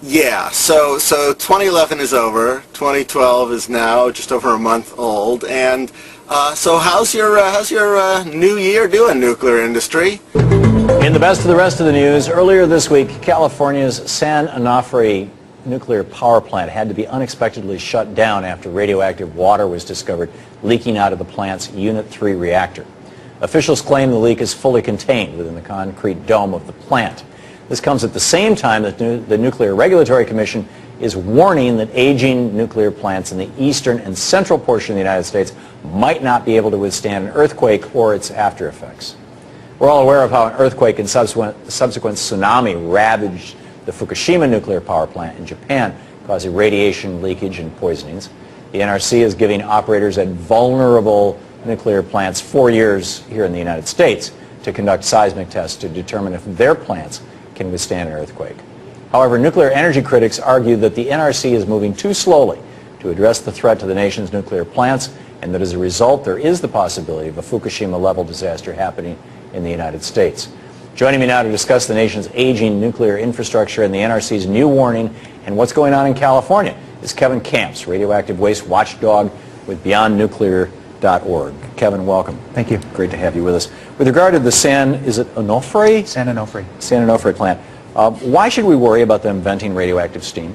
Yeah, so 2011 is over. 2012 is now just over a month old, and so how's your new year doing, nuclear industry? In the best of the rest of the news, earlier this week, California's San Onofre nuclear power plant had to be unexpectedly shut down after radioactive water was discovered leaking out of the plant's Unit 3 reactor. Officials claim the leak is fully contained within the concrete dome of the plant. This comes at the same time that the Nuclear Regulatory Commission is warning that aging nuclear plants in the eastern and central portion of the United States might not be able to withstand an earthquake or its after effects. We're all aware of how an earthquake and subsequent tsunami ravaged the Fukushima nuclear power plant in Japan, causing radiation leakage and poisonings. The NRC is giving operators at vulnerable nuclear plants 4 years here in the United States to conduct seismic tests to determine if their plants can withstand an earthquake. However, nuclear energy critics argue that the NRC is moving too slowly to address the threat to the nation's nuclear plants, and that as a result there is the possibility of a Fukushima-level disaster happening in the United States. Joining me now to discuss the nation's aging nuclear infrastructure and the NRC's new warning and what's going on in California is Kevin Kamps, radioactive waste watchdog with BeyondNuclear.org. Kevin, welcome. Thank you. Great to have you with us. With regard to the San Onofre plant, why should we worry about them venting radioactive steam?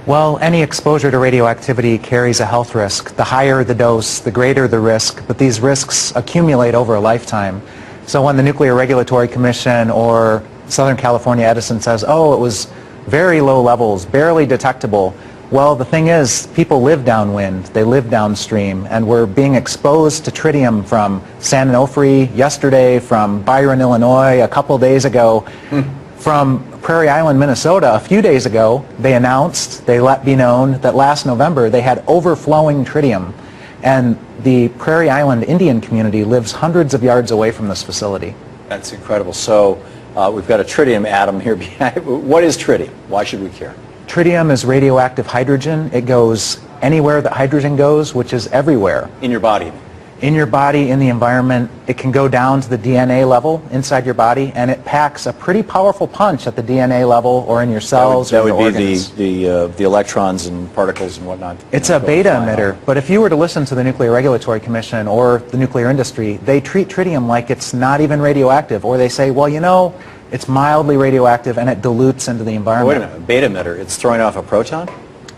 Well, any exposure to radioactivity carries a health risk. The higher the dose, the greater the risk, but these risks accumulate over a lifetime. So when the Nuclear Regulatory Commission or Southern California Edison says, oh, it was very low levels, barely detectable, well, the thing is, people live downwind, they live downstream, and we're being exposed to tritium from San Onofre yesterday, from Byron, Illinois, a couple days ago, from Prairie Island, Minnesota. A few days ago, they let be known that last November they had overflowing tritium, and the Prairie Island Indian community lives hundreds of yards away from this facility. That's incredible. So we've got a tritium atom here behind. What is tritium? Why should we care? Tritium is radioactive hydrogen. It goes anywhere that hydrogen goes, which is everywhere. In your body? In your body, in the environment. It can go down to the DNA level inside your body, and it packs a pretty powerful punch at the DNA level or in your cells or your organs. That would be the electrons and particles and whatnot. It's a beta emitter, but if you were to listen to the Nuclear Regulatory Commission or the nuclear industry, they treat tritium like it's not even radioactive, or they say, well, you know, it's mildly radioactive and it dilutes into the environment. Wait a minute, beta emitter, it's throwing off a proton?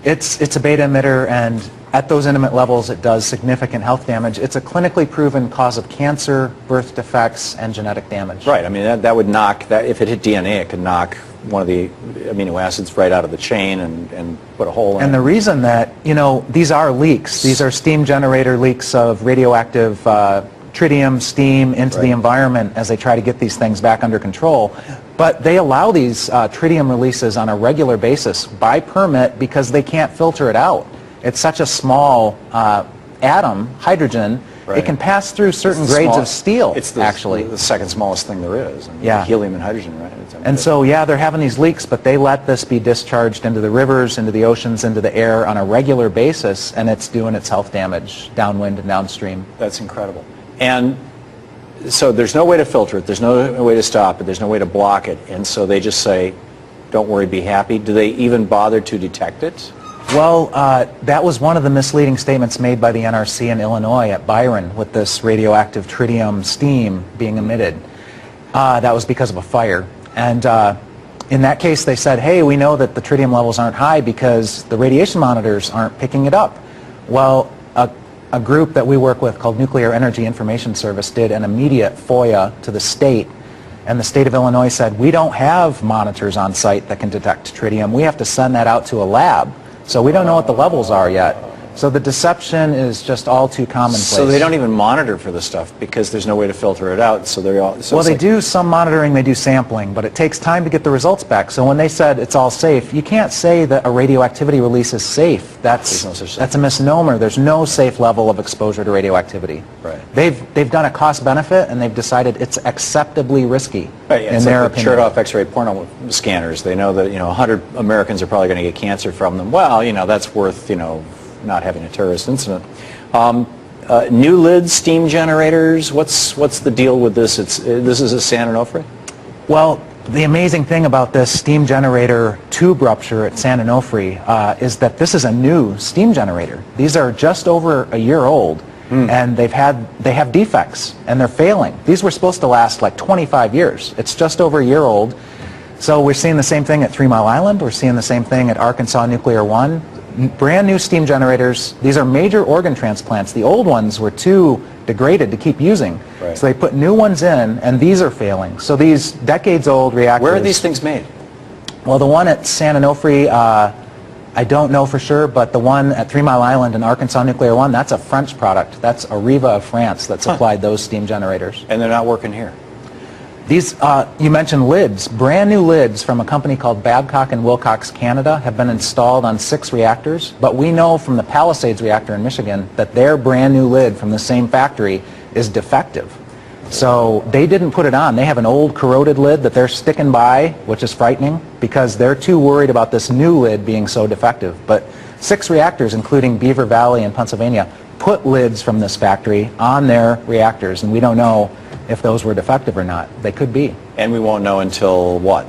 It's a beta emitter, and at those intimate levels it does significant health damage. It's a clinically proven cause of cancer, birth defects, and genetic damage. Right, I mean that would knock, if it hit DNA, it could knock one of the amino acids right out of the chain and put a hole in it. And the reason that, you know, these are leaks, these are steam generator leaks of radioactive tritium, steam into the environment as they try to get these things back under control. But they allow these tritium releases on a regular basis by permit because they can't filter it out. It's such a small atom, hydrogen, it can pass through certain grades of steel, it's actually. the second smallest thing there is. I mean, yeah. Helium and hydrogen, right? And so, yeah, they're having these leaks, but they let this be discharged into the rivers, into the oceans, into the air on a regular basis, and it's doing its health damage downwind and downstream. That's incredible. And so there's no way to filter it, there's no way to stop it, there's no way to block it, and so they just say, don't worry, be happy. Do they even bother to detect it? Well, that was one of the misleading statements made by the NRC in Illinois at Byron with this radioactive tritium steam being emitted. That was because of a fire. And in that case they said, hey, we know that the tritium levels aren't high because the radiation monitors aren't picking it up. Well, a group that we work with called Nuclear Energy Information Service did an immediate FOIA to the state, and the state of Illinois said, we don't have monitors on site that can detect tritium. We have to send that out to a lab. So we don't know what the levels are yet. So the deception is just all too commonplace. So they don't even monitor for this stuff because there's no way to filter it out. So they're all. So well, they do some monitoring, they do sampling, but it takes time to get the results back. So when they said it's all safe, you can't say that a radioactivity release is safe. That's a misnomer. There's no safe level of exposure to radioactivity. Right. They've done a cost benefit and they've decided it's acceptably risky. Right, yeah, in their opinion. Shirt off X-ray porno scanners. They know that 100 Americans are probably going to get cancer from them. Well, that's worth not having a terrorist incident. New lid steam generators. What's the deal with this? This is a San Onofre? Well, The amazing thing about this steam generator tube rupture at San Onofre is that this is a new steam generator. These are just over a year old, and they have defects, and they're failing. These were supposed to last like 25 years. It's just over a year old. So we're seeing the same thing at 3 Mile Island. We're seeing the same thing at Arkansas Nuclear 1. Brand new steam generators. These are major organ transplants. The old ones were too degraded to keep using. Right. So they put new ones in, and these are failing. So these decades-old reactors... Where are these things made? Well, the one at San Onofre, I don't know for sure, but the one at 3 Mile Island and Arkansas Nuclear 1, that's a French product. That's Areva of France that supplied those steam generators. And they're not working here. These, you mentioned lids. Brand new lids from a company called Babcock & Wilcox Canada have been installed on 6 reactors, but we know from the Palisades reactor in Michigan that their brand new lid from the same factory is defective. So they didn't put it on. They have an old corroded lid that they're sticking by, which is frightening because they're too worried about this new lid being so defective. But 6 reactors, including Beaver Valley in Pennsylvania, put lids from this factory on their reactors, and we don't know if those were defective or not. They could be. And we won't know until what?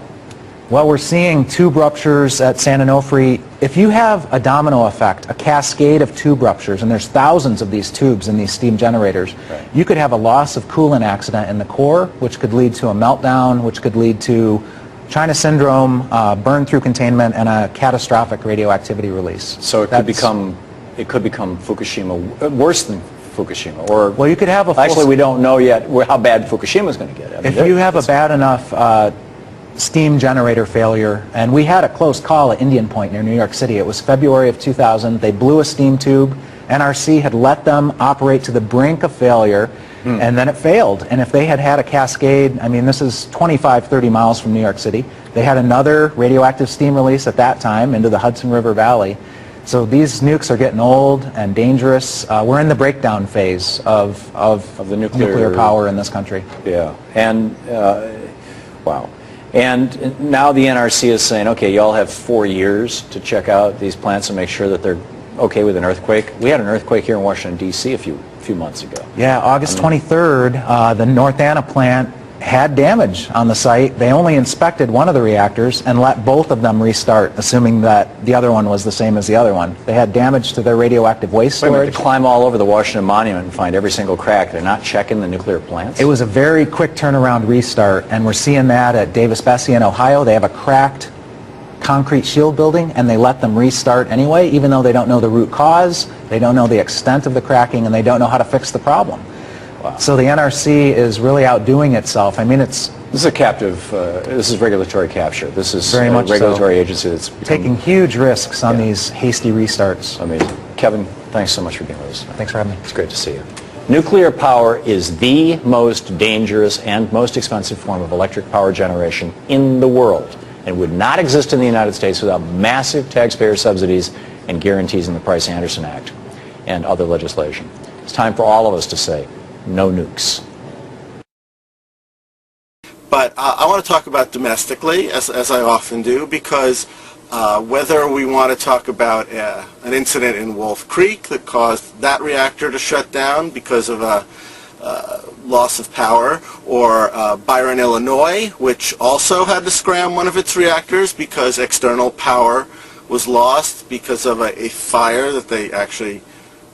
Well, we're seeing tube ruptures at San Onofre. If you have a domino effect, a cascade of tube ruptures, and there's thousands of these tubes in these steam generators, right, you could have a loss of coolant accident in the core, which could lead to a meltdown, which could lead to China syndrome, burn through containment, and a catastrophic radioactivity release. So it could become Fukushima, worse than Fukushima, or well, you could have a actually we don't know yet how bad Fukushima is going to get. I mean, if you have a bad enough steam generator failure, and we had a close call at Indian Point near New York City. It was February of 2000. They blew a steam tube. NRC had let them operate to the brink of failure, and then it failed. And if they had had a cascade, I mean, this is 25, 30 miles from New York City. They had another radioactive steam release at that time into the Hudson River Valley. So these nukes are getting old and dangerous. We're in the breakdown phase of the nuclear power in this country. Yeah, and wow. And now the NRC is saying, okay, you all have 4 years to check out these plants and make sure that they're okay with an earthquake. We had an earthquake here in Washington, D.C. a few months ago. Yeah, August 23rd, the North Anna plant had damage on the site. They only inspected one of the reactors and let both of them restart, assuming that the other one was the same as the other one. They had damage to their radioactive waste storage. To climb all over the Washington Monument and find every single crack. They're not checking the nuclear plants? It was a very quick turnaround restart, and we're seeing that at Davis-Besse in Ohio. They have a cracked concrete shield building, and they let them restart anyway, even though they don't know the root cause, they don't know the extent of the cracking, and they don't know how to fix the problem. Wow. So the NRC is really outdoing itself. I mean, this is a captive, this is regulatory capture. This is very much a regulatory so. Agency that's taking huge risks on these hasty restarts. Amazing. Kevin, thanks so much for being with us. Thanks for having me. It's great to see you. Nuclear power is the most dangerous and most expensive form of electric power generation in the world and would not exist in the United States without massive taxpayer subsidies and guarantees in the Price-Anderson Act and other legislation. It's time for all of us to say, no nukes. But I want to talk about domestically, as I often do, because whether we want to talk about an incident in Wolf Creek that caused that reactor to shut down because of a loss of power, or Byron, Illinois, which also had to scram one of its reactors because external power was lost because of a fire that they actually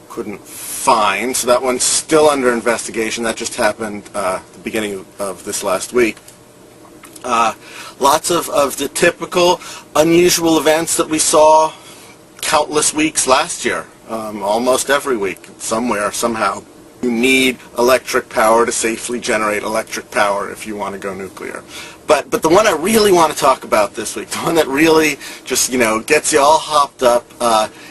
couldn't find. So that one's still under investigation. That just happened at the beginning of this last week. Lots of the typical unusual events that we saw countless weeks last year, almost every week, somewhere, somehow. You need electric power to safely generate electric power if you want to go nuclear. But the one I really want to talk about this week, the one that really just, gets you all hopped up,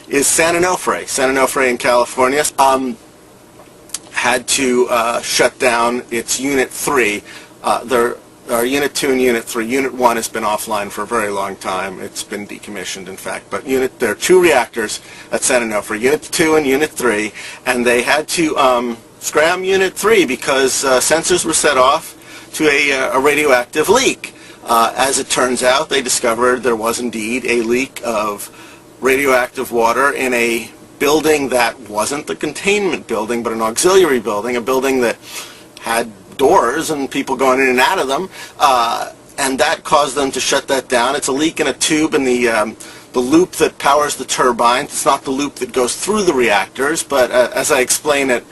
is San Onofre. San Onofre in California had to shut down its Unit 3. There are Unit 2 and Unit 3. Unit 1 has been offline for a very long time. It's been decommissioned, in fact. But there are 2 reactors at San Onofre, Unit 2 and Unit 3, and they had to scram Unit 3 because sensors were set off to a radioactive leak. As it turns out, they discovered there was indeed a leak of radioactive water in a building that wasn't the containment building, but an auxiliary building, a building that had doors and people going in and out of them. and that caused them to shut that down. It's a leak in a tube in the loop that powers the turbines. It's not the loop that goes through the reactors, but as I explain at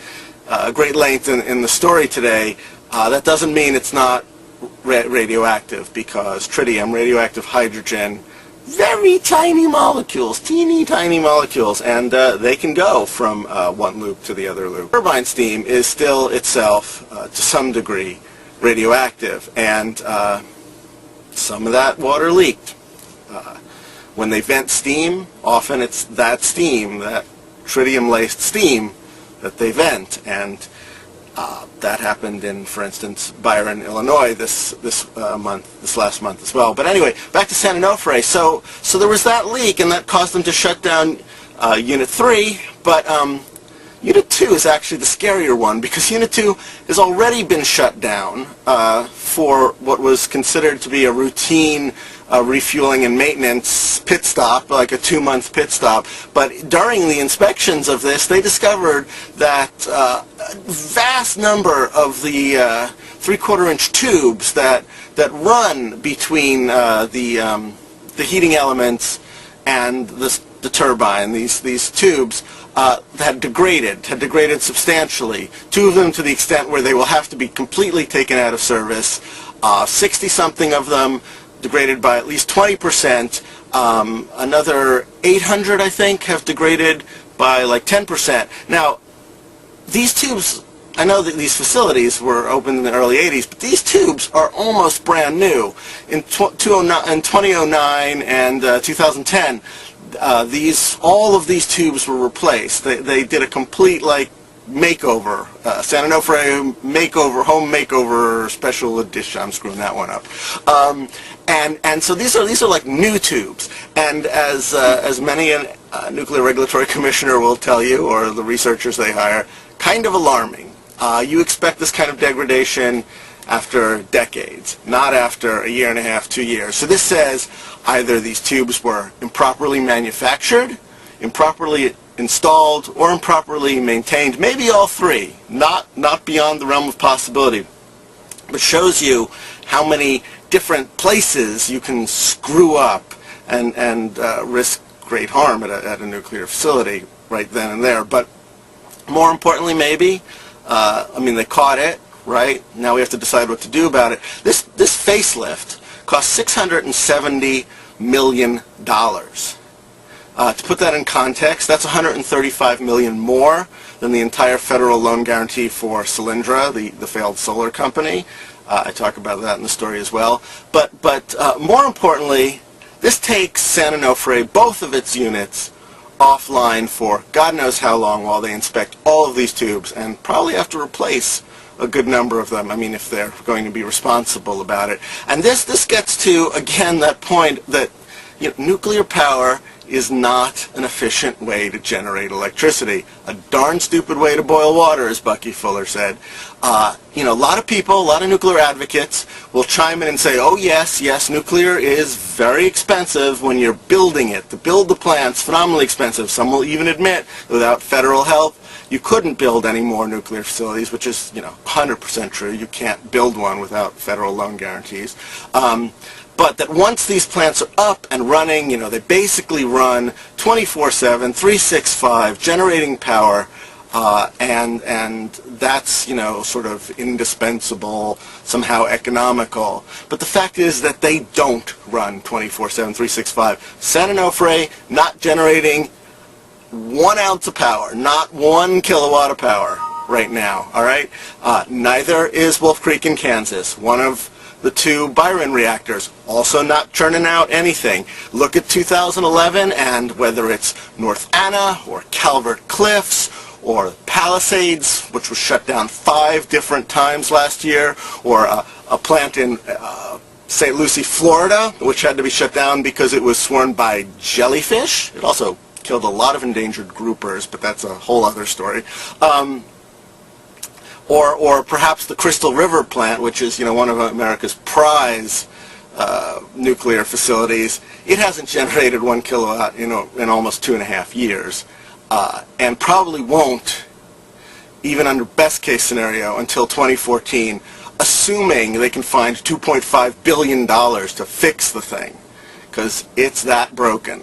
great length in the story today, that doesn't mean it's not radioactive, because tritium, radioactive hydrogen, very tiny molecules, teeny tiny molecules, and they can go from one loop to the other loop. Turbine steam is still itself, to some degree, radioactive, and some of that water leaked. When they vent steam, often it's that steam, that tritium-laced steam, that they vent, and that happened in, for instance, Byron, Illinois this last month as well. But anyway, back to San Onofre. So there was that leak, and that caused them to shut down Unit 3, but Unit 2 is actually the scarier one, because Unit 2 has already been shut down for what was considered to be a routine refueling and maintenance pit stop, like a 2-month pit stop. But during the inspections of this, they discovered that a vast number of the 3/4-inch tubes that run between the heating elements and the turbine, these tubes, had degraded substantially. 2 of them to the extent where they will have to be completely taken out of service. 60-something of them degraded by at least 20%. Another 800, I think, have degraded by like 10%. Now, these tubes, I know that these facilities were opened in the early 80s, but these tubes are almost brand new. In 2009 and 2010, all of these tubes were replaced. They did a complete makeover, San Onofre home makeover special edition. I'm screwing that one up. And so these are like new tubes. And as many a nuclear regulatory commissioner will tell you, or the researchers they hire, kind of alarming. You expect this kind of degradation after decades, not after a year and a half, 2 years. So this says either these tubes were improperly manufactured, improperly installed, or improperly maintained. Maybe all three. Not beyond the realm of possibility. But shows you how many different places you can screw up and risk great harm at a nuclear facility right then and there. But more importantly, maybe, they caught it, right? Now we have to decide what to do about it. This facelift cost $670 million. To put that in context, that's $135 million more than the entire federal loan guarantee for Solyndra, the failed solar company. I talk about that in the story as well. But more importantly, this takes San Onofre, both of its units, offline for God knows how long while they inspect all of these tubes, and probably have to replace a good number of them, if they're going to be responsible about it. And this gets to, again, that point that nuclear power is not an efficient way to generate electricity. A darn stupid way to boil water, as Bucky Fuller said. A lot of people, a lot of nuclear advocates will chime in and say, oh yes, nuclear is very expensive when you're building it. To build the plant's phenomenally expensive. Some will even admit, without federal help, you couldn't build any more nuclear facilities, which is, 100% true. You can't build one without federal loan guarantees. But that once these plants are up and running, they basically run 24/7, 365, generating power, and that's, sort of indispensable, somehow economical. But the fact is that they don't run 24/7, 365. San Onofre not generating 1 ounce of power, not 1 kilowatt of power right now, all right? Neither is Wolf Creek in Kansas, one of the 2 Byron reactors, also not churning out anything. Look at 2011, and whether it's North Anna or Calvert Cliffs or Palisades, which was shut down 5 different times last year, or a plant in St. Lucie, Florida, which had to be shut down because it was swarmed by jellyfish. It also killed a lot of endangered groupers, but that's a whole other story. Or perhaps the Crystal River plant, which is one of America's prize nuclear facilities. It hasn't generated 1 kilowatt in almost 2.5 years, and probably won't, even under best case scenario, until 2014. assuming they can find $2.5 billion to fix the thing, because it's that broken.